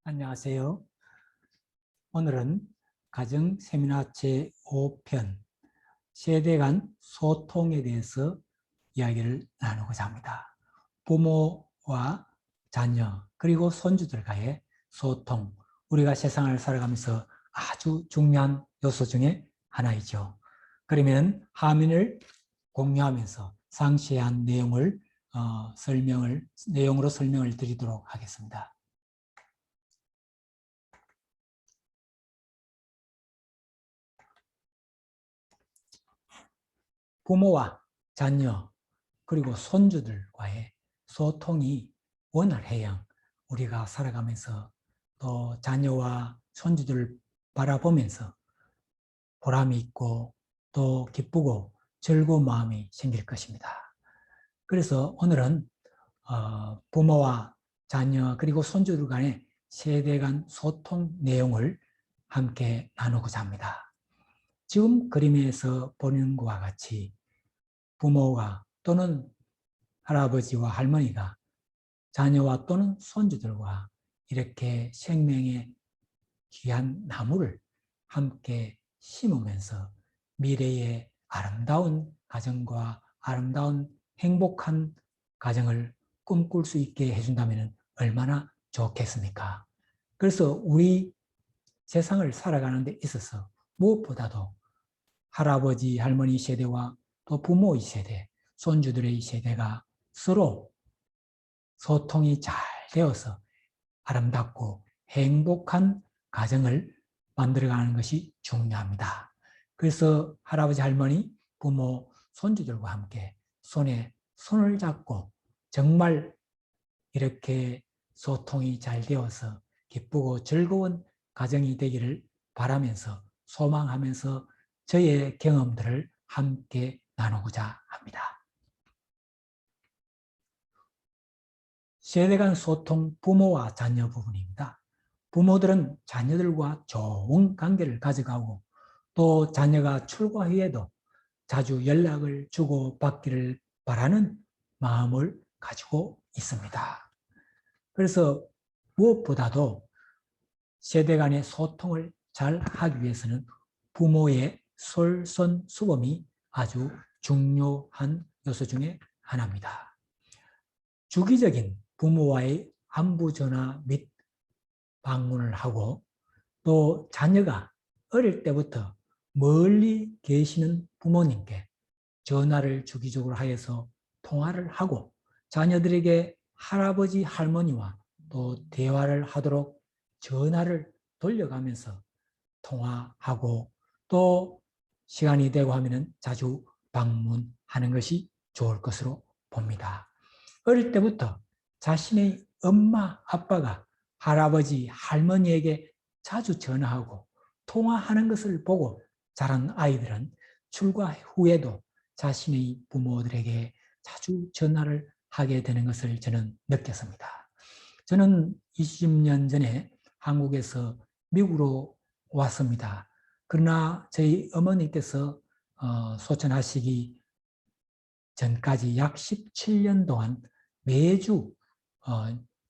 안녕하세요. 오늘은 가정 세미나 제5편 세대 간 소통에 대해서 이야기를 나누고자 합니다. 부모와 자녀 그리고 손주들과의 소통, 우리가 세상을 살아가면서 아주 중요한 요소 중에 하나이죠. 그러면 화면을 공유하면서 상세한 내용으로 설명을 드리도록 하겠습니다. 부모와 자녀 그리고 손주들과의 소통이 원활해야 우리가 살아가면서 또 자녀와 손주들을 바라보면서 보람이 있고 또 기쁘고 즐거운 마음이 생길 것입니다. 그래서 오늘은 부모와 자녀 그리고 손주들 간의 세대 간 소통 내용을 함께 나누고자 합니다. 지금 그림에서 보는 것과 같이 부모가 또는 할아버지와 할머니가 자녀와 또는 손주들과 이렇게 생명의 귀한 나무를 함께 심으면서 미래의 아름다운 가정과 아름다운 행복한 가정을 꿈꿀 수 있게 해준다면 얼마나 좋겠습니까? 그래서 우리 세상을 살아가는 데 있어서 무엇보다도 할아버지, 할머니 세대와 또 부모의 세대, 손주들의 세대가 서로 소통이 잘 되어서 아름답고 행복한 가정을 만들어가는 것이 중요합니다. 그래서 할아버지, 할머니, 부모, 손주들과 함께 손에 손을 잡고 정말 이렇게 소통이 잘 되어서 기쁘고 즐거운 가정이 되기를 바라면서 소망하면서 저의 경험들을 함께 나누고자 합니다. 세대 간 소통, 부모와 자녀 부분입니다. 부모들은 자녀들과 좋은 관계를 가져가고 또 자녀가 출가 후에도 자주 연락을 주고받기를 바라는 마음을 가지고 있습니다. 그래서 무엇보다도 세대 간의 소통을 잘 하기 위해서는 부모의 솔선수범이 아주 중요한 요소 중에 하나입니다. 주기적인 부모와의 안부 전화 및 방문을 하고 또 자녀가 어릴 때부터 멀리 계시는 부모님께 전화를 주기적으로 하여서 통화를 하고 자녀들에게 할아버지, 할머니와 또 대화를 하도록 전화를 돌려가면서 통화하고 또 시간이 되고 하면 자주 방문하는 것이 좋을 것으로 봅니다. 어릴 때부터 자신의 엄마, 아빠가 할아버지, 할머니에게 자주 전화하고 통화하는 것을 보고 자란 아이들은 출가 후에도 자신의 부모들에게 자주 전화를 하게 되는 것을 저는 느꼈습니다. 저는 20년 전에 한국에서 미국으로 왔습니다. 그러나 저희 어머니께서 소천하시기 전까지 약 17년 동안 매주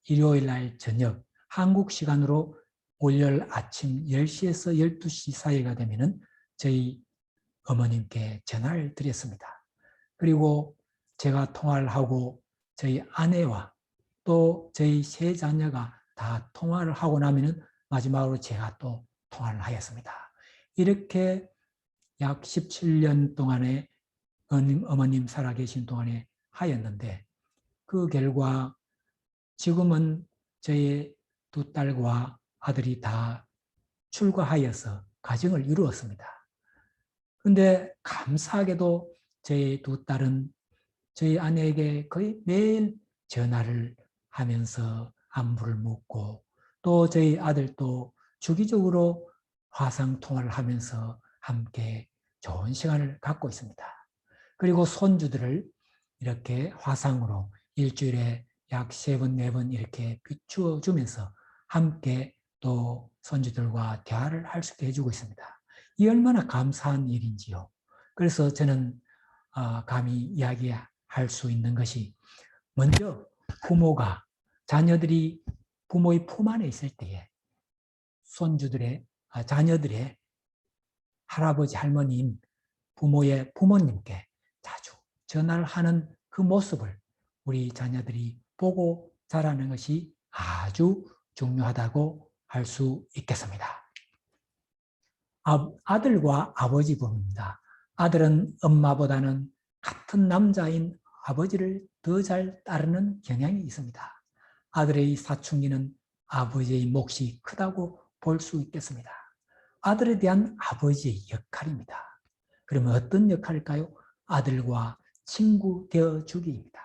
일요일 날 저녁 한국 시간으로 월요일 아침 10시에서 12시 사이가 되면은 저희 어머님께 전화를 드렸습니다. 그리고 제가 통화를 하고 저희 아내와 또 저희 세 자녀가 다 통화를 하고 나면은 마지막으로 제가 또 통화를 하였습니다. 이렇게 약 17년 동안에 어머님 살아계신 동안에 하였는데 그 결과 지금은 저의 두 딸과 아들이 다 출가하여서 가정을 이루었습니다. 그런데 감사하게도 저희 두 딸은 저희 아내에게 거의 매일 전화를 하면서 안부를 묻고 또 저희 아들도 주기적으로 화상통화를 하면서 함께 좋은 시간을 갖고 있습니다. 그리고 손주들을 이렇게 화상으로 일주일에 약 3번, 4번 이렇게 비추어 주면서 함께 또 손주들과 대화를 할 수 있게 해주고 있습니다. 이 얼마나 감사한 일인지요. 그래서 저는 감히 이야기할 수 있는 것이 먼저 부모가 자녀들이 부모의 품 안에 있을 때에 자녀들의 할아버지, 할머님, 부모의 부모님께 자주 전화를 하는 그 모습을 우리 자녀들이 보고 자라는 것이 아주 중요하다고 할 수 있겠습니다. 아들과 아버지 부부입니다. 아들은 엄마보다는 같은 남자인 아버지를 더 잘 따르는 경향이 있습니다. 아들의 사춘기는 아버지의 몫이 크다고 볼 수 있겠습니다. 아들에 대한 아버지의 역할입니다. 그러면 어떤 역할일까요? 아들과 친구 되어주기입니다.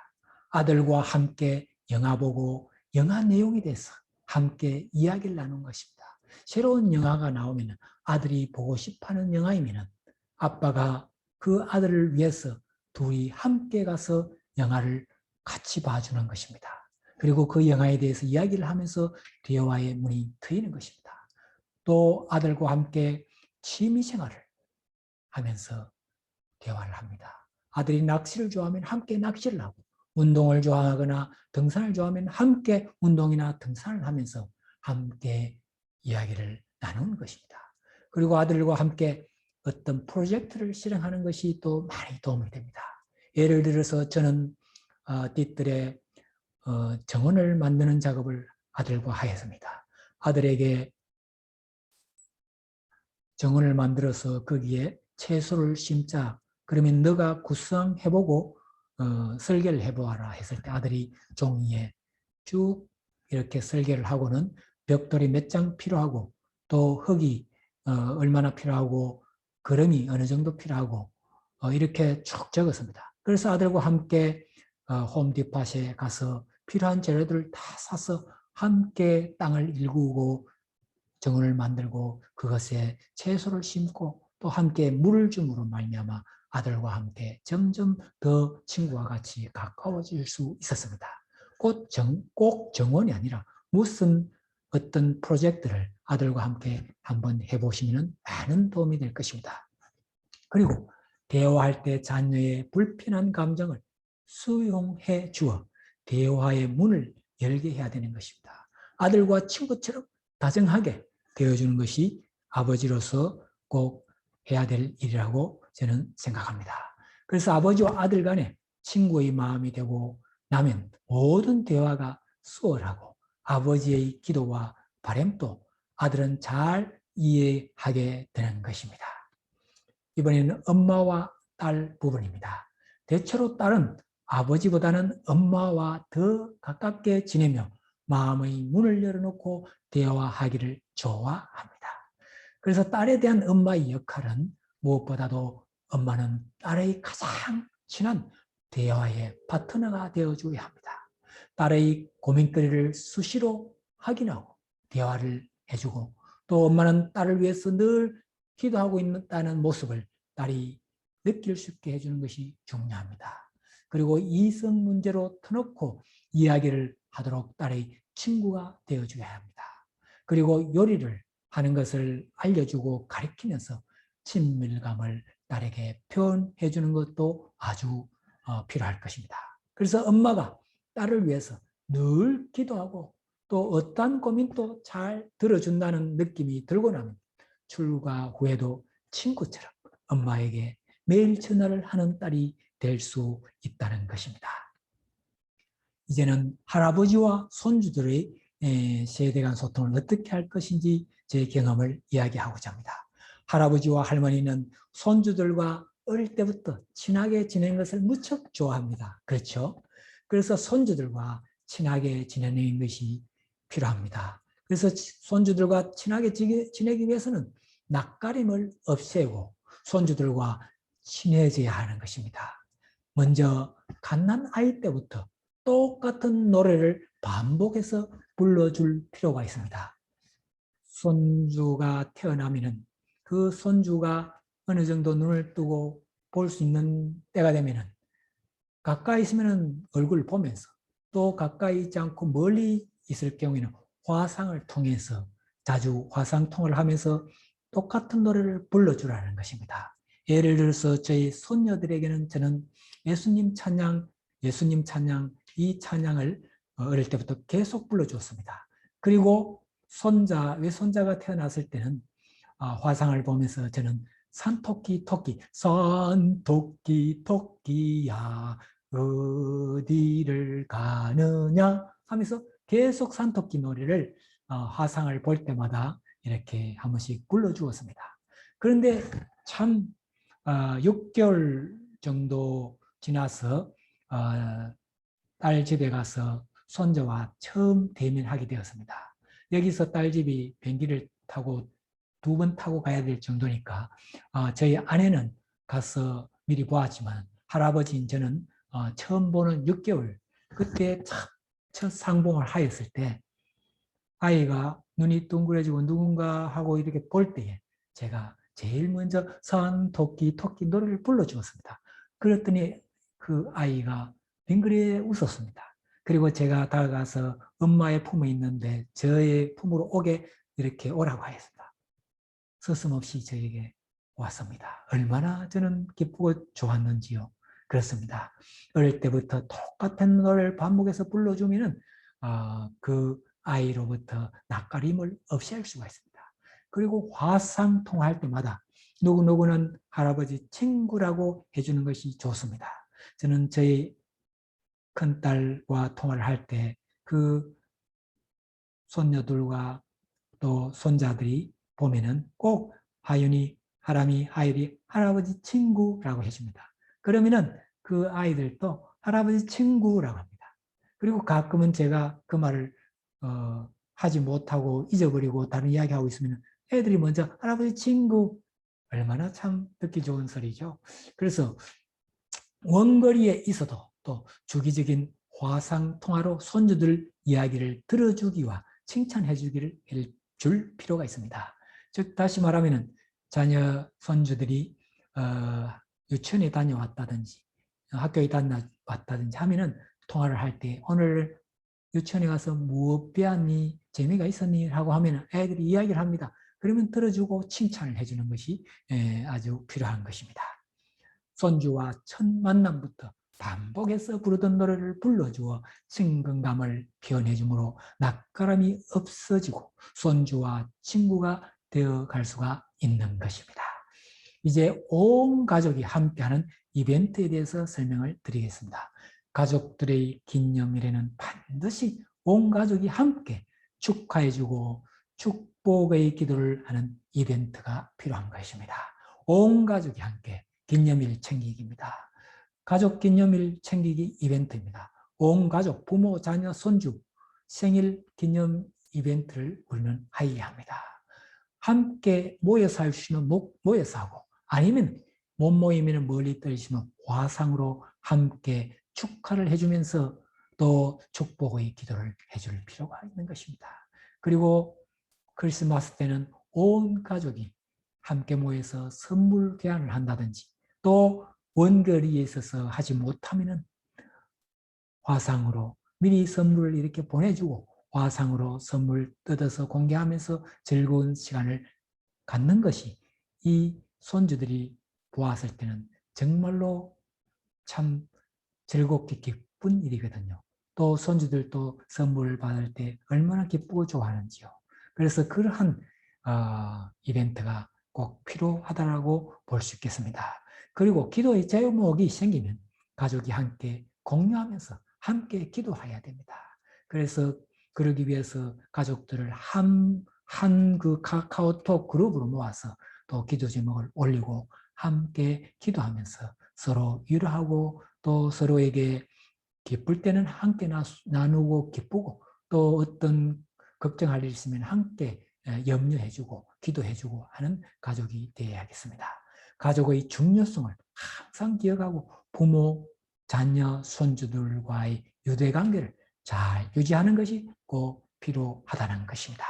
아들과 함께 영화 보고 영화 내용에 대해서 함께 이야기를 나누는 것입니다. 새로운 영화가 나오면 아들이 보고 싶어하는 영화이면 아빠가 그 아들을 위해서 둘이 함께 가서 영화를 같이 봐주는 것입니다. 그리고 그 영화에 대해서 이야기를 하면서 대화의 문이 트이는 것입니다. 또 아들과 함께 취미생활을 하면서 대화를 합니다. 아들이 낚시를 좋아하면 함께 낚시를 하고, 운동을 좋아하거나 등산을 좋아하면 함께 운동이나 등산을 하면서 함께 이야기를 나누는 것입니다. 그리고 아들과 함께 어떤 프로젝트를 실행하는 것이 또 많이 도움이 됩니다. 예를 들어서 저는 띠들의 정원을 만드는 작업을 아들과 하였습니다. 아들에게 정원을 만들어서 거기에 채소를 심자. 그러면 너가 구성해보고 설계를 해보아라 했을 때 아들이 종이에 쭉 이렇게 설계를 하고는 벽돌이 몇 장 필요하고 또 흙이 얼마나 필요하고 거름이 어느 정도 필요하고 이렇게 쭉 적었습니다. 그래서 아들과 함께 홈디팟에 가서 필요한 재료들을 다 사서 함께 땅을 일구고 정원을 만들고 그것에 채소를 심고 또 함께 물을 줌으로 말미암아 아들과 함께 점점 더 친구와 같이 가까워질 수 있었습니다. 꼭 정원이 아니라 무슨 어떤 프로젝트를 아들과 함께 한번 해보시면 많은 도움이 될 것입니다. 그리고 대화할 때 자녀의 불편한 감정을 수용해 주어 대화의 문을 열게 해야 되는 것입니다. 아들과 친구처럼 다정하게 되어주는 것이 아버지로서 꼭 해야 될 일이라고 저는 생각합니다. 그래서 아버지와 아들 간에 친구의 마음이 되고 나면 모든 대화가 수월하고 아버지의 기도와 바람도 아들은 잘 이해하게 되는 것입니다. 이번에는 엄마와 딸 부분입니다. 대체로 딸은 아버지보다는 엄마와 더 가깝게 지내며 마음의 문을 열어놓고 대화하기를 좋아합니다. 그래서 딸에 대한 엄마의 역할은 무엇보다도 엄마는 딸의 가장 친한 대화의 파트너가 되어줘야 합니다. 딸의 고민거리를 수시로 확인하고 대화를 해주고 또 엄마는 딸을 위해서 늘 기도하고 있다는 모습을 딸이 느낄 수 있게 해주는 것이 중요합니다. 그리고 이성 문제로 터놓고 이야기를 하도록 딸의 친구가 되어줘야 합니다. 그리고 요리를 하는 것을 알려주고 가르치면서 친밀감을 딸에게 표현해 주는 것도 아주 필요할 것입니다. 그래서 엄마가 딸을 위해서 늘 기도하고 또 어떠한 고민도 잘 들어준다는 느낌이 들고 나면 출가 후에도 친구처럼 엄마에게 매일 전화를 하는 딸이 될 수 있다는 것입니다. 이제는 할아버지와 손주들의 세대 간 소통을 어떻게 할 것인지 제 경험을 이야기하고자 합니다. 할아버지와 할머니는 손주들과 어릴 때부터 친하게 지내는 것을 무척 좋아합니다. 그렇죠? 그래서 손주들과 친하게 지내는 것이 필요합니다. 그래서 손주들과 친하게 지내기 위해서는 낯가림을 없애고 손주들과 친해져야 하는 것입니다. 먼저 갓난아이 때부터 똑같은 노래를 반복해서 불러줄 필요가 있습니다. 손주가 태어나면 그 손주가 어느 정도 눈을 뜨고 볼 수 있는 때가 되면 가까이 있으면 얼굴을 보면서 또 가까이 있지 않고 멀리 있을 경우에는 화상을 통해서 자주 화상통화를 하면서 똑같은 노래를 불러주라는 것입니다. 예를 들어서 저희 손녀들에게는 저는 예수님 찬양 이 찬양을 어릴 때부터 계속 불러주었습니다. 그리고 외손자가 태어났을 때는 화상을 보면서 저는 산토끼 토끼 산토끼 토끼야 어디를 가느냐 하면서 계속 산토끼 노래를 화상을 볼 때마다 이렇게 한 번씩 불러주었습니다. 그런데 참 6개월 정도 지나서 딸 집에 가서 손자와 처음 대면하게 되었습니다. 여기서 딸 집이 비행기를 타고 2번 타고 가야 될 정도니까 저희 아내는 가서 미리 보았지만 할아버지인 저는 처음 보는 6개월 그때 첫 상봉을 하였을 때 아이가 눈이 둥그레지고 누군가 하고 이렇게 볼 때에 제가 제일 먼저 산토끼 토끼 노래를 불러주었습니다. 그랬더니 그 아이가 빙그레 웃었습니다. 그리고 제가 다가가서 엄마의 품에 있는데 저의 품으로 오게 이렇게 오라고 하였습니다. 서슴없이 저에게 왔습니다. 얼마나 저는 기쁘고 좋았는지요. 그렇습니다. 어릴 때부터 똑같은 노래를 반복해서 불러주면은 그 아이로부터 낯가림을 없앨 수가 있습니다. 그리고 화상통화할 때마다 누구누구는 할아버지 친구라고 해주는 것이 좋습니다. 저는 저희 큰딸과 통화를 할 때 그 손녀들과 또 손자들이 보면은 꼭 하윤이, 하람이, 하율이 할아버지 친구라고 해줍니다. 그러면은 그 아이들도 할아버지 친구라고 합니다. 그리고 가끔은 제가 그 말을 하지 못하고 잊어버리고 다른 이야기하고 있으면 애들이 먼저 할아버지 친구 얼마나 참 듣기 좋은 소리죠. 그래서 원거리에 있어도 또 주기적인 화상 통화로 손주들 이야기를 들어주기와 칭찬해 주기를 줄 필요가 있습니다. 즉 다시 말하면 자녀 손주들이 유치원에 다녀왔다든지 학교에 다녀왔다든지 하면은 통화를 할 때 오늘 유치원에 가서 무엇 배웠니? 재미가 있었니? 하고 하면 애들이 이야기를 합니다. 그러면 들어주고 칭찬을 해주는 것이 아주 필요한 것입니다. 손주와 첫 만남부터 반복해서 부르던 노래를 불러주어 친근감을 표현해주므로 낯가람이 없어지고 손주와 친구가 되어갈 수가 있는 것입니다. 이제 온 가족이 함께하는 이벤트에 대해서 설명을 드리겠습니다. 가족들의 기념일에는 반드시 온 가족이 함께 축하해주고 축복의 기도를 하는 이벤트가 필요한 것입니다. 온 가족이 함께 기념일 챙기기입니다. 가족 기념일 챙기기 이벤트입니다. 온 가족, 부모, 자녀, 손주 생일 기념 이벤트를 우리는 하여야 합니다. 함께 모여서 할 수 있는 모여서 하고 아니면 못 모이면 멀리 떨어지면 화상으로 함께 축하를 해주면서 또 축복의 기도를 해줄 필요가 있는 것입니다. 그리고 크리스마스 때는 온 가족이 함께 모여서 선물 교환을 한다든지 또 원거리에 있어서 하지 못하면 화상으로 미리 선물을 이렇게 보내주고 화상으로 선물 뜯어서 공개하면서 즐거운 시간을 갖는 것이 이 손주들이 보았을 때는 정말로 참 즐겁게 기쁜 일이거든요. 또 손주들도 선물을 받을 때 얼마나 기쁘고 좋아하는지요. 그래서 그러한 이벤트가 꼭 필요하다고 볼 수 있겠습니다. 그리고 기도의 제목이 생기면 가족이 함께 공유하면서 함께 기도해야 됩니다. 그래서 그러기 위해서 가족들을 한 그 카카오톡 그룹으로 모아서 또 기도 제목을 올리고 함께 기도하면서 서로 위로하고 또 서로에게 기쁠 때는 함께 나누고 기쁘고 또 어떤 걱정할 일 있으면 함께 염려해주고 기도해주고 하는 가족이 되어야겠습니다. 가족의 중요성을 항상 기억하고 부모, 자녀, 손주들과의 유대관계를 잘 유지하는 것이 꼭 필요하다는 것입니다.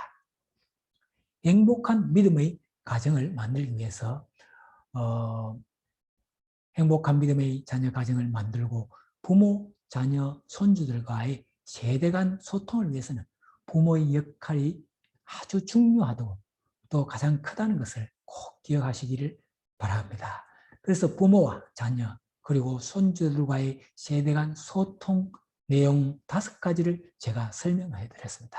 행복한 믿음의 가정을 만들기 위해서 행복한 믿음의 자녀 가정을 만들고 부모, 자녀, 손주들과의 세대 간 소통을 위해서는 부모의 역할이 아주 중요하고 또 가장 크다는 것을 꼭 기억하시기를 바랍니다. 그래서 부모와 자녀 그리고 손주들과의 세대 간 소통 내용 5가지를 제가 설명해 드렸습니다.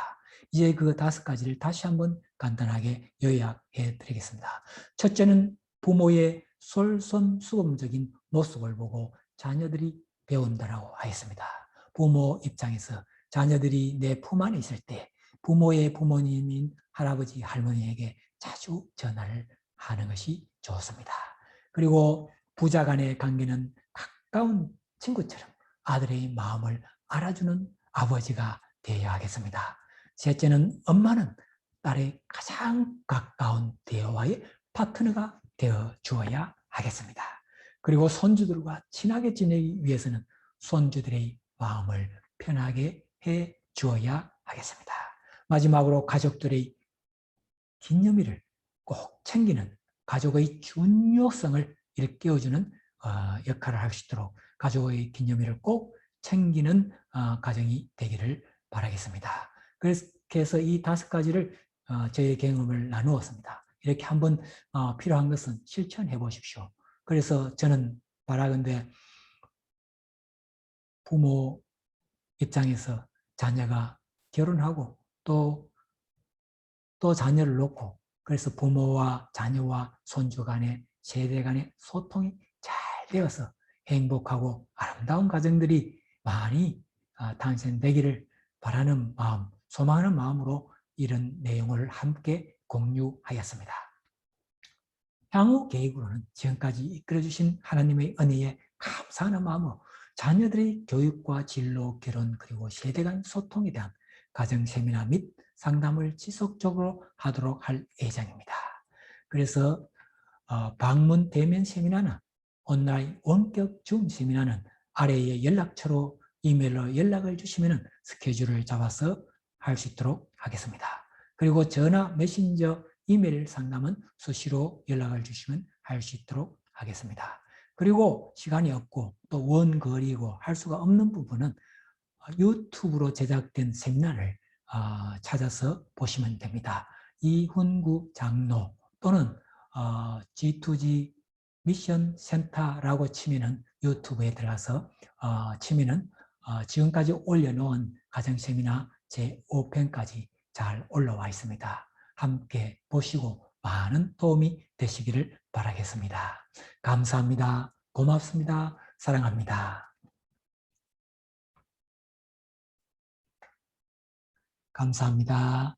이제 그 5가지를 다시 한번 간단하게 요약해 드리겠습니다. 첫째는 부모의 솔선수범적인 모습을 보고 자녀들이 배운다라고 하였습니다. 부모 입장에서 자녀들이 내 품 안에 있을 때 부모의 부모님인 할아버지, 할머니에게 자주 전화를 하는 것이 좋습니다. 그리고 부자 간의 관계는 가까운 친구처럼 아들의 마음을 알아주는 아버지가 되어야 하겠습니다. 셋째는 엄마는 딸의 가장 가까운 대화의 파트너가 되어 주어야 하겠습니다. 그리고 손주들과 친하게 지내기 위해서는 손주들의 마음을 편하게 해 주어야 하겠습니다. 마지막으로 가족들의 기념일을 꼭 챙기는 가족의 중요성을 일깨워주는 역할을 할 수 있도록 가족의 기념일을 꼭 챙기는 가정이 되기를 바라겠습니다. 그래서 이 5가지를 저의 경험을 나누었습니다. 이렇게 한번 필요한 것은 실천해 보십시오. 그래서 저는 바라건대 부모 입장에서 자녀가 결혼하고 또 자녀를 놓고 그래서 부모와 자녀와 손주 간의 세대 간의 소통이 잘 되어서 행복하고 아름다운 가정들이 많이 탄생되기를 바라는 마음, 소망하는 마음으로 이런 내용을 함께 공유하였습니다. 향후 계획으로는 지금까지 이끌어주신 하나님의 은혜에 감사하는 마음으로 자녀들의 교육과 진로, 결혼 그리고 세대 간 소통에 대한 가정 세미나 및 상담을 지속적으로 하도록 할 예정입니다. 그래서 방문 대면 세미나나 온라인 원격 줌 세미나는 아래의 연락처로 이메일로 연락을 주시면 스케줄을 잡아서 할 수 있도록 하겠습니다. 그리고 전화, 메신저, 이메일 상담은 수시로 연락을 주시면 할 수 있도록 하겠습니다. 그리고 시간이 없고 또 원거리고 할 수가 없는 부분은 유튜브로 제작된 세미나를 찾아서 보시면 됩니다. 이훈구 장로 또는 G2G 미션 센터라고 치면은 유튜브에 들어가서 치면은 지금까지 올려놓은 가정 세미나 제5편까지 잘 올라와 있습니다. 함께 보시고 많은 도움이 되시기를 바라겠습니다. 감사합니다. 고맙습니다. 사랑합니다. 감사합니다.